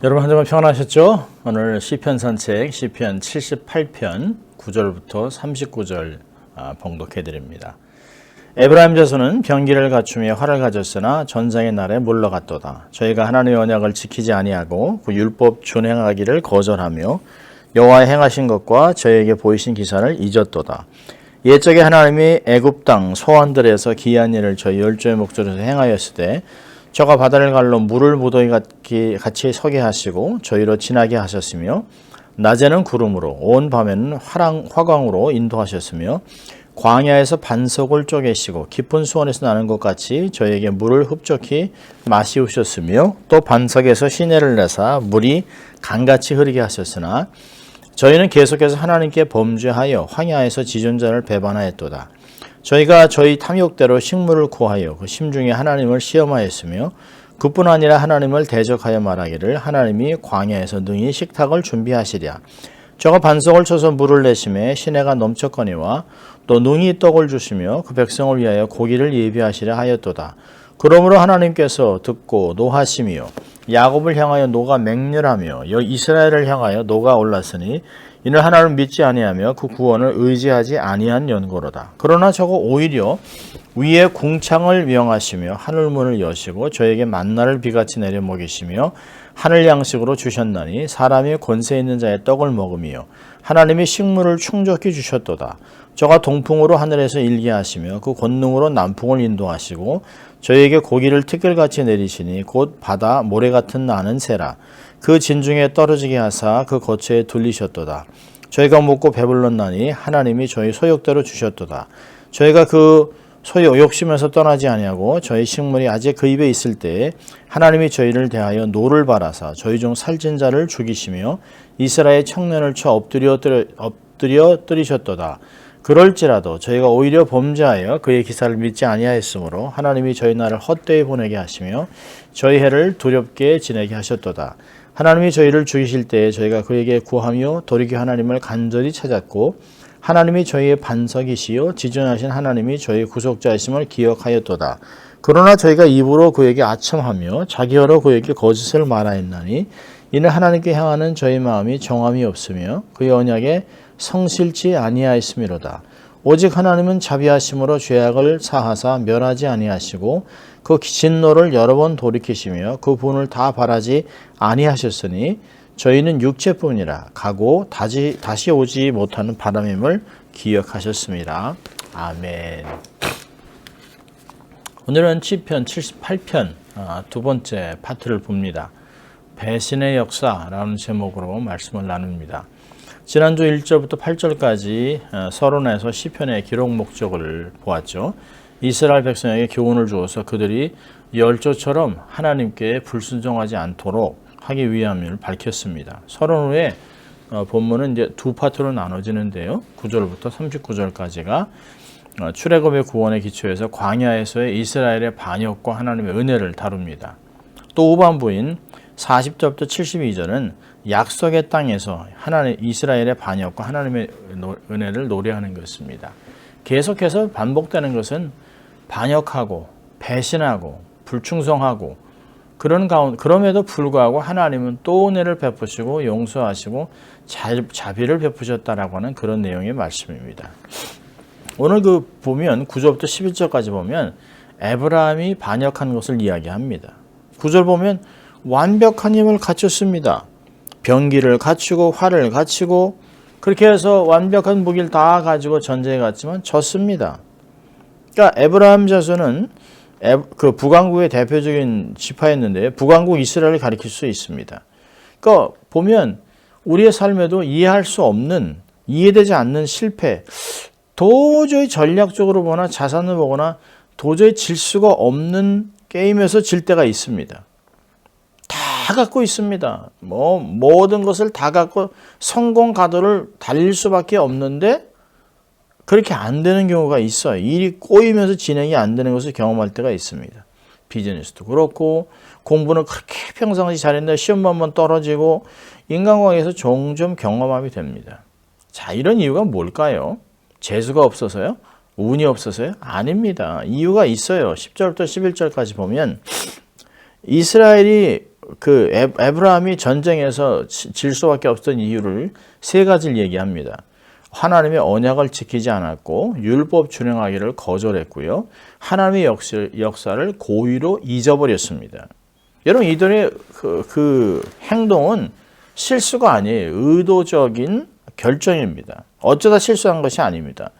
여러분 한 주간 평안하셨죠? 오늘 시편 산책 시편 78편 9절부터 39절 봉독해 드립니다. 에브라임 자손은 병기를 갖추며 활을 가졌으나 전장의 날에 물러갔도다. 저희가 하나님의 언약을 지키지 아니하고 그 율법 준행하기를 거절하며 여호와의 행하신 것과 저희에게 보이신 기사를 잊었도다. 옛적에 하나님이 애굽 땅 소환들에서 기이한 일을 저희 열조의 목전에서 행하였으되 저가 바다를 갈로 물을 무더기 같이 서게 하시고 저희로 지나게 하셨으며 낮에는 구름으로 온 밤에는 화광으로 인도하셨으며 광야에서 반석을 쪼개시고 깊은 수원에서 나는 것 같이 저희에게 물을 흡족히 마시우셨으며 또 반석에서 시내를 내사 물이 강같이 흐르게 하셨으나 저희는 계속해서 하나님께 범죄하여 황야에서 지존자를 배반하였도다. 저희가 저희 탐욕대로 식물을 구하여 그 심중에 하나님을 시험하였으며 그뿐 아니라 하나님을 대적하여 말하기를 하나님이 광야에서 능히 식탁을 준비하시랴. 저가 반석을 쳐서 물을 내심에 시내가 넘쳤거니와 또 능히 떡을 주시며 그 백성을 위하여 고기를 예비하시려 하였도다. 그러므로 하나님께서 듣고 노하시며 야곱을 향하여 노가 맹렬하며 이스라엘을 향하여 노가 올랐으니 이는 하나님을 믿지 아니하며 그 구원을 의지하지 아니한 연고로다. 그러나 저거 오히려 위에 궁창을 명하시며 하늘문을 여시고 저에게 만나를 비같이 내려 먹이시며 하늘 양식으로 주셨나니 사람이 권세 있는 자의 떡을 먹으며 하나님이 식물을 충족히 주셨도다. 저가 동풍으로 하늘에서 일게 하시며 그 권능으로 남풍을 인도하시고 저에게 고기를 티끌같이 내리시니 곧 바다 모래 같은 나는 새라. 그 진중에 떨어지게 하사 그 거처에 둘리셨도다. 저희가 먹고 배불렀나니 하나님이 저희 소욕대로 주셨도다. 저희가 그 소욕 욕심에서 떠나지 아니하고 저희 식물이 아직 그 입에 있을 때에 하나님이 저희를 대하여 노를 바라사 저희 중 살찐 자를 죽이시며 이스라엘 청년을 쳐 엎드려 뜨리셨도다. 그럴지라도 저희가 오히려 범죄하여 그의 기사를 믿지 아니하였으므로 하나님이 저희 날을 헛되이 보내게 하시며 저희 해를 두렵게 지내게 하셨도다. 하나님이 저희를 죽이실 때에 저희가 그에게 구하며 돌이켜 하나님을 간절히 찾았고 하나님이 저희의 반석이시요 지존하신 하나님이 저희 구속자이심을 기억하였도다. 그러나 저희가 입으로 그에게 아첨하며 자기 혀로 그에게 거짓을 말하였나니 이는 하나님께 향하는 저희 마음이 정함이 없으며 그의 언약에 성실치 아니하였음이로다. 오직 하나님은 자비하심으로 죄악을 사하사 멸하지 아니하시고 그 진노를 여러 번 돌이키시며 그 분을 다 바라지 아니하셨으니 저희는 육체뿐이라 가고 다시 오지 못하는 바람임을 기억하셨습니다. 아멘. 오늘은 시편 78편 두 번째 파트를 봅니다. 배신의 역사라는 제목으로 말씀을 나눕니다. 지난주 1절부터 8절까지 서론에서 시편의 기록 목적을 보았죠. 이스라엘 백성에게 교훈을 주어서 그들이 열조처럼 하나님께 불순종하지 않도록 하기 위함을 밝혔습니다. 서론 후에 본문은 이제 두 파트로 나눠지는데요. 9절부터 39절까지가 출애굽의 구원의 기초에서 광야에서의 이스라엘의 반역과 하나님의 은혜를 다룹니다. 또 후반부인 40절부터 72절은 약속의 땅에서 이스라엘의 반역과 하나님의 은혜를 노래하는 것입니다. 계속해서 반복되는 것은 반역하고 배신하고 불충성하고 그럼에도 불구하고 하나님은 또 은혜를 베푸시고 용서하시고 자비를 베푸셨다라고 하는 그런 내용의 말씀입니다. 오늘 보면 9절부터 11절까지 보면 에브라임이 반역한 것을 이야기합니다. 9절 보면 완벽한 힘을 갖췄습니다. 병기를 갖추고 활을 갖추고 그렇게 해서 완벽한 무기를 다 가지고 전쟁에 갔지만 졌습니다. 그러니까 에브라임 자손은 그 북왕국의 대표적인 지파였는데 북왕국 이스라엘을 가리킬 수 있습니다. 그러니까 보면 우리의 삶에도 이해할 수 없는 이해되지 않는 실패, 도저히 전략적으로 보거나 자산을 보거나 도저히 질 수가 없는 게임에서 질 때가 있습니다. 다 갖고 있습니다. 모든 것을 다 갖고 성공 가도를 달릴 수밖에 없는데 그렇게 안 되는 경우가 있어요. 일이 꼬이면서 진행이 안 되는 것을 경험할 때가 있습니다. 비즈니스도 그렇고 공부는 그렇게 평상시 잘했는데 시험만 한번 떨어지고 인간관계에서 종종 경험하게 됩니다. 자, 이런 이유가 뭘까요? 재수가 없어서요? 운이 없어서요? 아닙니다. 이유가 있어요. 10절부터 11절까지 보면 이스라엘이 에브라함이 전쟁에서 질 수밖에 없었던 이유를 세 가지를 얘기합니다. 하나님의 언약을 지키지 않았고 율법 준행하기를 거절했고요. 하나님의 역사를 고의로 잊어버렸습니다. 여러분 이들의 그 행동은 실수가 아니에요. 의도적인 결정입니다. 어쩌다 실수한 것이 아닙니다.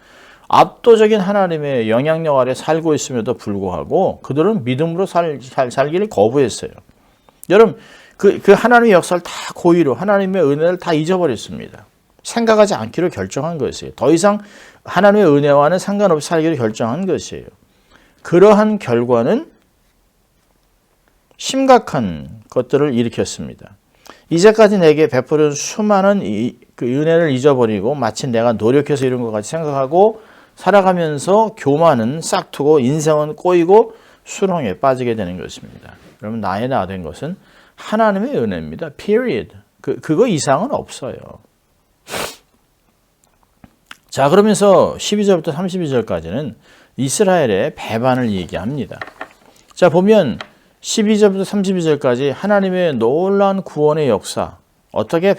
압도적인 하나님의 영향력 아래 살고 있음에도 불구하고 그들은 믿음으로 살기를 거부했어요. 여러분 그 하나님의 역사를 다 고의로 하나님의 은혜를 다 잊어버렸습니다. 생각하지 않기로 결정한 것이에요. 더 이상 하나님의 은혜와는 상관없이 살기로 결정한 것이에요. 그러한 결과는 심각한 것들을 일으켰습니다. 이제까지 내게 베풀은 수많은 그 은혜를 잊어버리고 마치 내가 노력해서 이룬 것 같이 생각하고 살아가면서 교만은 싹트고 인생은 꼬이고 수렁에 빠지게 되는 것입니다. 그러면 나의 나 된 것은 하나님의 은혜입니다. period. 그거 이상은 없어요. 자, 그러면서 12절부터 32절까지는 이스라엘의 배반을 얘기합니다. 자, 보면 12절부터 32절까지 하나님의 놀라운 구원의 역사, 어떻게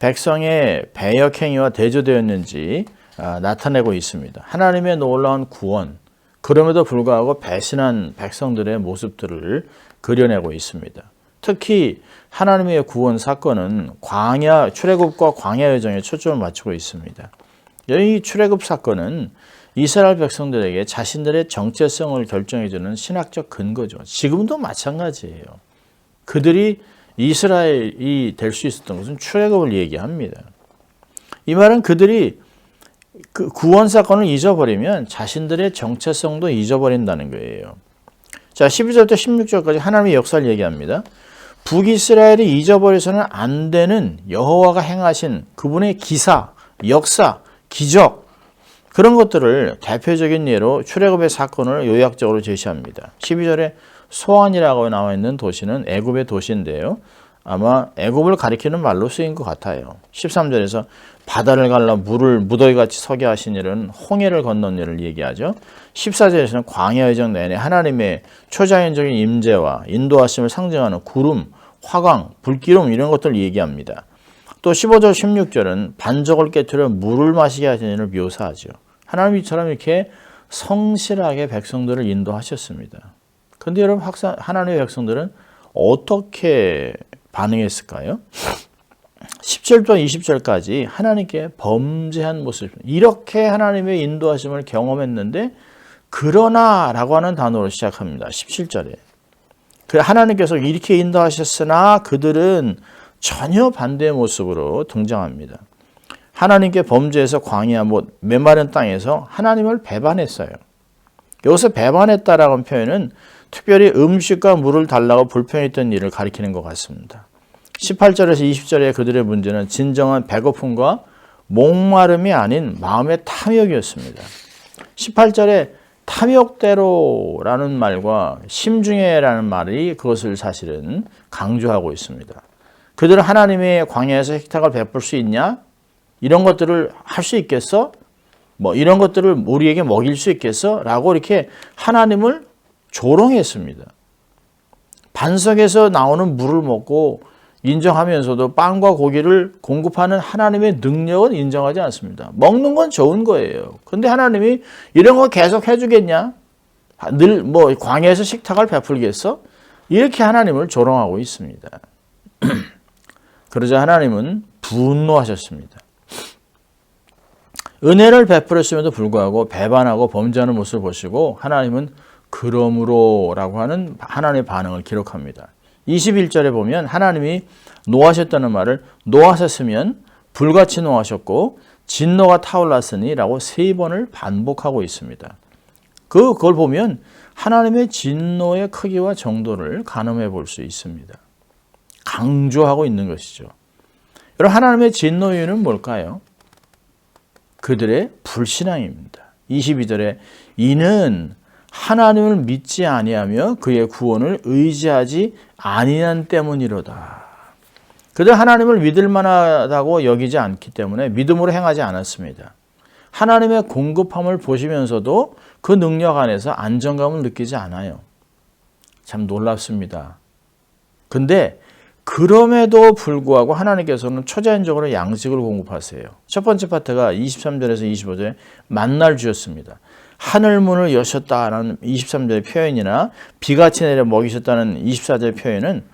백성의 배역행위와 대조되었는지 나타내고 있습니다. 하나님의 놀라운 구원, 그럼에도 불구하고 배신한 백성들의 모습들을 그려내고 있습니다. 특히 하나님의 구원 사건은 출애굽과 광야 여정에 초점을 맞추고 있습니다. 이 출애굽 사건은 이스라엘 백성들에게 자신들의 정체성을 결정해주는 신학적 근거죠. 지금도 마찬가지예요. 그들이 이스라엘이 될 수 있었던 것은 출애굽을 얘기합니다. 이 말은 그들이 그 구원 사건을 잊어버리면 자신들의 정체성도 잊어버린다는 거예요. 자, 12절부터 16절까지 하나님의 역사를 얘기합니다. 북이스라엘이 잊어버려서는 안 되는 여호와가 행하신 그분의 기사, 역사, 기적, 그런 것들을 대표적인 예로 출애굽의 사건을 요약적으로 제시합니다. 12절에 소안이라고 나와 있는 도시는 애굽의 도시인데요. 아마 애굽을 가리키는 말로 쓰인 것 같아요. 13절에서 바다를 갈라 물을 무더기같이 서게 하신 일은 홍해를 건넌 일을 얘기하죠. 14절에서는 광야 여정 내내 하나님의 초자연적인 임재와 인도하심을 상징하는 구름, 화광, 불기름 이런 것들을 얘기합니다. 또 15절, 16절은 반적을 깨뜨려 물을 마시게 하신 일을 묘사하죠. 하나님이 이처럼 이렇게 성실하게 백성들을 인도하셨습니다. 그런데 여러분 하나님의 백성들은 어떻게 반응했을까요? 10절부터 20절까지 하나님께 범죄한 모습, 이렇게 하나님의 인도하심을 경험했는데 그러나 라고 하는 단어로 시작합니다. 17절에 하나님께서 이렇게 인도하셨으나 그들은 전혀 반대의 모습으로 등장합니다. 하나님께 범죄해서 광야 메마른 땅에서 하나님을 배반했어요. 여기서 배반했다라고 하는 표현은 특별히 음식과 물을 달라고 불평했던 일을 가리키는 것 같습니다. 18절에서 20절의 그들의 문제는 진정한 배고픔과 목마름이 아닌 마음의 탐욕이었습니다. 18절에 탐욕대로라는 말과 심중에라는 말이 그것을 사실은 강조하고 있습니다. 그들은 하나님의 광야에서 식탁을 베풀 수 있냐? 이런 것들을 할 수 있겠어? 이런 것들을 우리에게 먹일 수 있겠어? 라고 이렇게 하나님을 조롱했습니다. 반석에서 나오는 물을 먹고 인정하면서도 빵과 고기를 공급하는 하나님의 능력은 인정하지 않습니다. 먹는 건 좋은 거예요. 근데 하나님이 이런 거 계속 해주겠냐? 늘 광야에서 식탁을 베풀겠어? 이렇게 하나님을 조롱하고 있습니다. 그러자 하나님은 분노하셨습니다. 은혜를 베풀었음에도 불구하고 배반하고 범죄하는 모습을 보시고 하나님은 그러므로 라고 하는 하나님의 반응을 기록합니다. 21절에 보면 하나님이 노하셨다는 말을 노하셨으면 불같이 노하셨고 진노가 타올랐으니 라고 3번을 반복하고 있습니다. 그걸 보면 하나님의 진노의 크기와 정도를 가늠해 볼 수 있습니다. 강조하고 있는 것이죠. 여러분 하나님의 진노 이유는 뭘까요? 그들의 불신앙입니다. 22절에 이는 하나님을 믿지 아니하며 그의 구원을 의지하지 아니한 때문이로다. 그들 하나님을 믿을 만하다고 여기지 않기 때문에 믿음으로 행하지 않았습니다. 하나님의 공급함을 보시면서도 그 능력 안에서 안정감을 느끼지 않아요. 참 놀랍습니다. 근데 그럼에도 불구하고 하나님께서는 초자연적으로 양식을 공급하세요. 첫 번째 파트가 23절에서 25절에 만나를 주셨습니다. 하늘문을 여셨다라는 23절의 표현이나 비같이 내려 먹이셨다는 24절의 표현은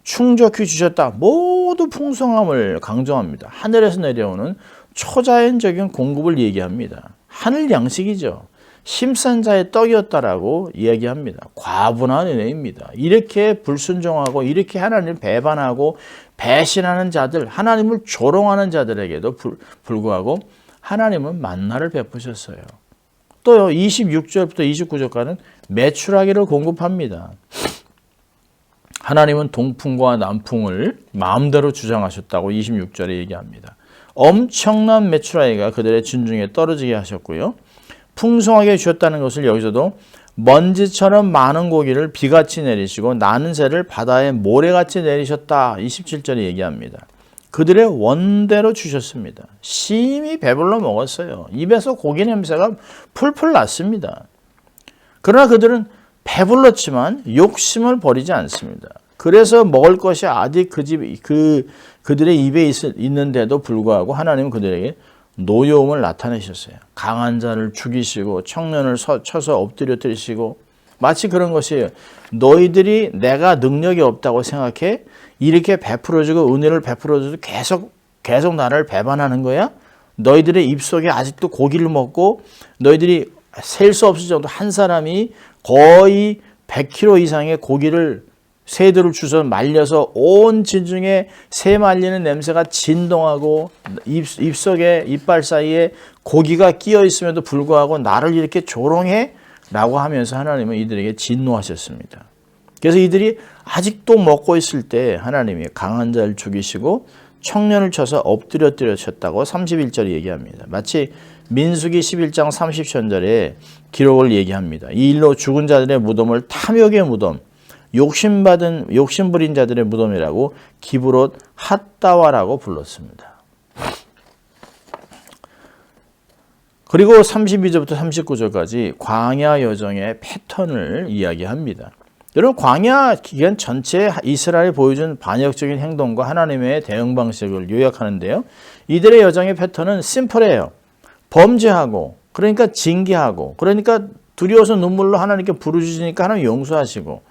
충족히 주셨다. 모두 풍성함을 강조합니다. 하늘에서 내려오는 초자연적인 공급을 얘기합니다. 하늘 양식이죠. 힘센 자의 떡이었다라고 이야기합니다. 과분한 은혜입니다. 이렇게 불순종하고 이렇게 하나님을 배반하고 배신하는 자들, 하나님을 조롱하는 자들에게도 불구하고 하나님은 만나를 베푸셨어요. 또요, 26절부터 29절까지는 메추라기를 공급합니다. 하나님은 동풍과 남풍을 마음대로 주장하셨다고 26절에 얘기합니다. 엄청난 메추라기가 그들의 진중에 떨어지게 하셨고요. 풍성하게 주셨다는 것을 여기서도 먼지처럼 많은 고기를 비같이 내리시고 나는 새를 바다에 모래같이 내리셨다. 27절에 얘기합니다. 그들의 원대로 주셨습니다. 심히 배불러 먹었어요. 입에서 고기 냄새가 풀풀 났습니다. 그러나 그들은 배불렀지만 욕심을 버리지 않습니다. 그래서 먹을 것이 아직 그들의 입에 있는데도 불구하고 하나님은 그들에게 노여움을 나타내셨어요. 강한 자를 죽이시고 청년을 쳐서 엎드려뜨리시고 마치 그런 것이에요. 너희들이 내가 능력이 없다고 생각해? 이렇게 베풀어주고 은혜를 베풀어줘도 계속 나를 배반하는 거야? 너희들의 입속에 아직도 고기를 먹고 너희들이 셀 수 없을 정도 한 사람이 거의 100kg 이상의 고기를 새들을 주워 말려서 온 진중에 새 말리는 냄새가 진동하고 입속에 이빨 사이에 고기가 끼어 있음에도 불구하고 나를 이렇게 조롱해? 라고 하면서 하나님은 이들에게 진노하셨습니다. 그래서 이들이 아직도 먹고 있을 때 하나님이 강한 자를 죽이시고 청년을 쳐서 엎드려뜨리셨다고 31절에 얘기합니다. 마치 민수기 11장 30절에 기록을 얘기합니다. 이 일로 죽은 자들의 무덤을 탐욕의 무덤, 욕심 부린 자들의 무덤이라고 기브롯 핫다와라고 불렀습니다. 그리고 32절부터 39절까지 광야 여정의 패턴을 이야기합니다. 여러분, 광야 기간 전체에 이스라엘이 보여준 반역적인 행동과 하나님의 대응 방식을 요약하는데요. 이들의 여정의 패턴은 심플해요. 범죄하고, 그러니까 징계하고, 그러니까 두려워서 눈물로 하나님께 부르짖으니까 하나님 용서하시고.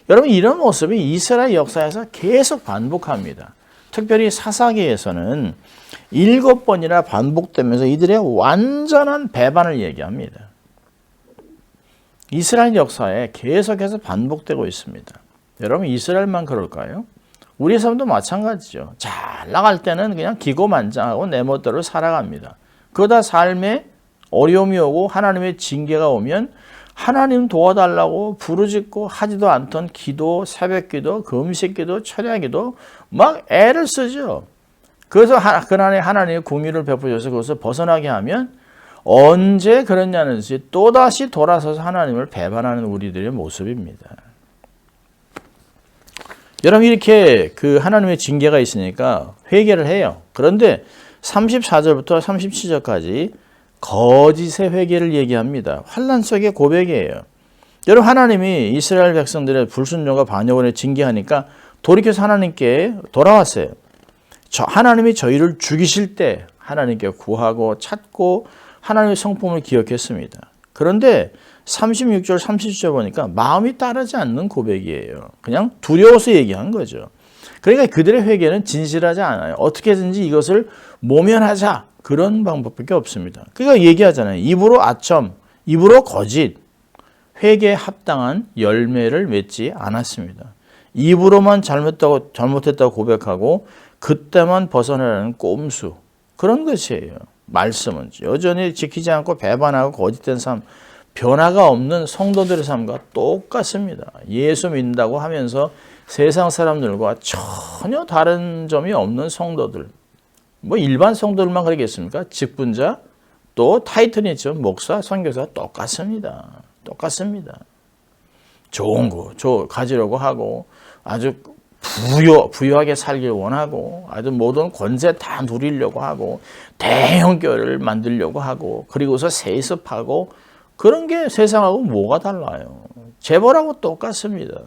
여러분, 이런 모습이 이스라엘 역사에서 계속 반복합니다. 특별히 사사기에서는 7번이나 반복되면서 이들의 완전한 배반을 얘기합니다. 이스라엘 역사에 계속해서 반복되고 있습니다. 여러분, 이스라엘만 그럴까요? 우리 삶도 마찬가지죠. 잘 나갈 때는 그냥 기고만장하고 내 멋대로 살아갑니다. 그러다 삶에 어려움이 오고 하나님의 징계가 오면 하나님 도와달라고 부르짖고 하지도 않던 기도, 새벽기도, 금식기도, 철야기도 막 애를 쓰죠. 그래서 그날에 하나님의 긍휼을 베푸셔서 그것을 벗어나게 하면 언제 그랬냐는 듯이 또다시 돌아서서 하나님을 배반하는 우리들의 모습입니다. 여러분, 이렇게 그 하나님의 징계가 있으니까 회개를 해요. 그런데 34절부터 37절까지 거짓의 회개를 얘기합니다. 환난 속의 고백이에요. 여러분, 하나님이 이스라엘 백성들의 불순종과 반역을 징계하니까 돌이켜서 하나님께 돌아왔어요. 하나님이 저희를 죽이실 때 하나님께 구하고 찾고 하나님의 성품을 기억했습니다. 그런데 36절, 37절 보니까 마음이 따르지 않는 고백이에요. 그냥 두려워서 얘기한 거죠. 그러니까 그들의 회개는 진실하지 않아요. 어떻게든지 이것을 모면하자. 그런 방법밖에 없습니다. 그러니까 얘기하잖아요. 입으로 아첨, 입으로 거짓. 회개에 합당한 열매를 맺지 않았습니다. 입으로만 잘못했다고 고백하고 그때만 벗어나라는 꼼수. 그런 것이에요. 말씀은 여전히 지키지 않고 배반하고 거짓된 삶, 변화가 없는 성도들의 삶과 똑같습니다. 예수 믿는다고 하면서 세상 사람들과 전혀 다른 점이 없는 성도들. 뭐 일반 성도들만 그러겠습니까? 직분자, 또 타이틀이 있죠. 목사, 선교사 똑같습니다. 똑같습니다. 좋은 거 가지려고 하고 아주 부유하게 살길 원하고 아주 모든 권세 다 누리려고 하고 대형 교회를 만들려고 하고 그리고서 세습하고 그런 게 세상하고 뭐가 달라요? 재벌하고 똑같습니다.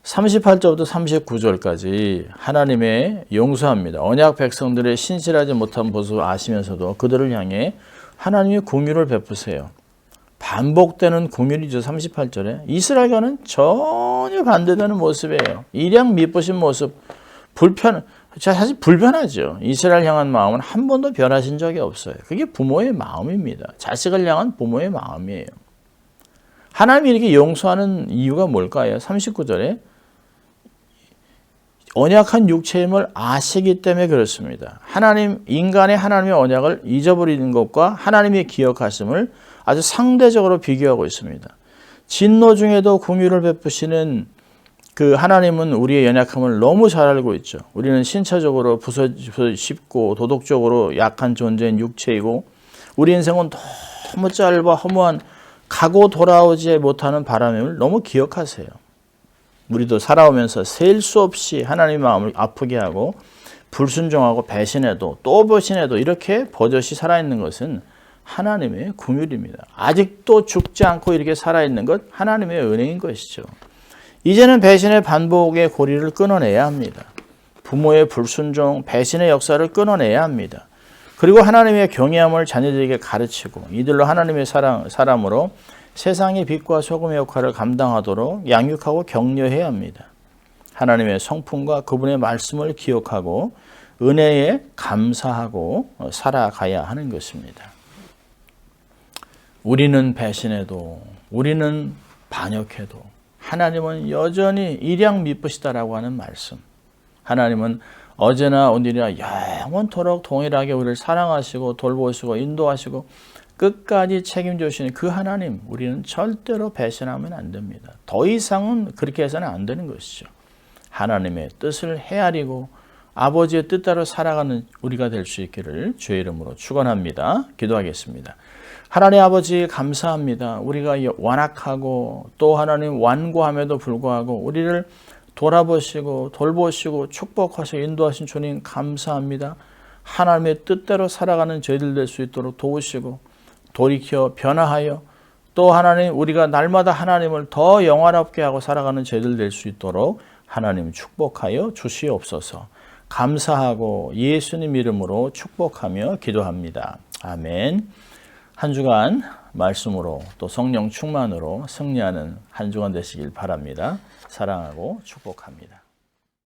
38절부터 39절까지 하나님의 용서합니다. 언약 백성들의 신실하지 못한 모습을 아시면서도 그들을 향해 하나님의 긍휼을 베푸세요. 반복되는 긍휼이죠. 38절에 이스라엘과는 전혀 반대되는 모습이에요. 일양 미쁘신 모습, 사실 불변하죠. 이스라엘 향한 마음은 한 번도 변하신 적이 없어요. 그게 부모의 마음입니다. 자식을 향한 부모의 마음이에요. 하나님이 이렇게 용서하는 이유가 뭘까요? 39절에 언약한 육체임을 아시기 때문에 그렇습니다. 인간의 하나님의 언약을 잊어버리는 것과 하나님의 기억하심을 아주 상대적으로 비교하고 있습니다. 진노 중에도 긍휼을 베푸시는 그 하나님은 우리의 연약함을 너무 잘 알고 있죠. 우리는 신체적으로 부서지고 쉽고 도덕적으로 약한 존재인 육체이고 우리 인생은 너무 짧아 허무한 가고 돌아오지 못하는 바람임을 너무 기억하세요. 우리도 살아오면서 셀 수 없이 하나님의 마음을 아프게 하고 불순종하고 배신해도 또 배신해도 이렇게 버젓이 살아있는 것은 하나님의 긍휼입니다. 아직도 죽지 않고 이렇게 살아있는 것 하나님의 은혜인 것이죠. 이제는 배신의 반복의 고리를 끊어내야 합니다. 부모의 불순종, 배신의 역사를 끊어내야 합니다. 그리고 하나님의 경외함을 자녀들에게 가르치고 이들로 하나님의 사람으로 세상의 빛과 소금의 역할을 감당하도록 양육하고 격려해야 합니다. 하나님의 성품과 그분의 말씀을 기억하고 은혜에 감사하고 살아가야 하는 것입니다. 우리는 배신해도 우리는 반역해도 하나님은 여전히 일양 미쁘시다라고 하는 말씀. 하나님은 어제나 오늘이나 영원토록 동일하게 우리를 사랑하시고 돌보시고 인도하시고 끝까지 책임져 주시는 그 하나님, 우리는 절대로 배신하면 안 됩니다. 더 이상은 그렇게 해서는 안 되는 것이죠. 하나님의 뜻을 헤아리고 아버지의 뜻대로 살아가는 우리가 될 수 있기를 주의 이름으로 축원합니다. 기도하겠습니다. 하나님 아버지 감사합니다. 우리가 완악하고 또 하나님 완고함에도 불구하고 우리를 돌아보시고 돌보시고 축복하시고 인도하신 주님 감사합니다. 하나님의 뜻대로 살아가는 저희들 될 수 있도록 도우시고 돌이켜 변화하여 또 하나님 우리가 날마다 하나님을 더 영화롭게 하고 살아가는 저희들 될 수 있도록 하나님 축복하여 주시옵소서. 감사하고 예수님 이름으로 축복하며 기도합니다. 아멘. 한 주간 말씀으로 또 성령 충만으로 승리하는 한 주간 되시길 바랍니다. 사랑하고 축복합니다.